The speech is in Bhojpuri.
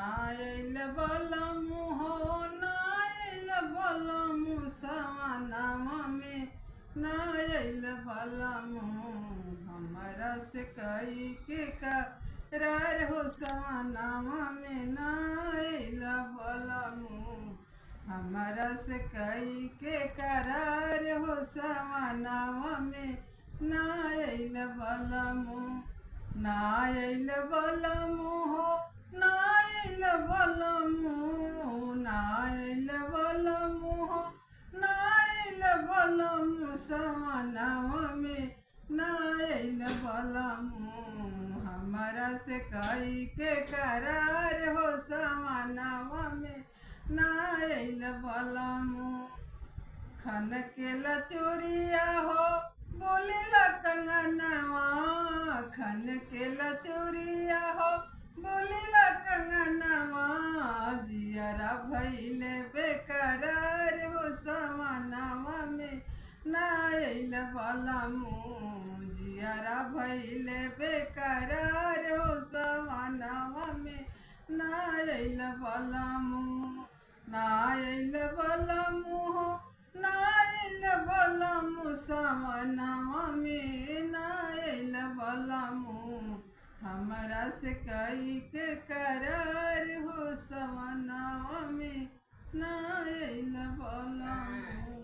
नायल बलमु हो नायल बलमु सवनवा में नायल बलमु हमरा से कई के करार हो सवनवा में नायल बलमु हमरा से कई के करार हो सवनवा में नायल बलमु नायल बलमु हो नायल बलमु नायल बलमु हो नायल बलमु सवनवा में नायल बलमु हमरा से कई के करार हो सवनवा में नायल बलमु खन के लचुरिया हो बोलेला कंगनवा खन के लचुरिया हो बोलेला कंगनवा जियरा भइले बेकरार हो सवनवा में नायल बलमु जियरा भइले बेकरार हो सवनवा में नायल बलमु नायल बलमु हो नायल बलमु सवनवा में नायल बलमु हमरा से कई के करार हो सवनवा में नायल बलमु।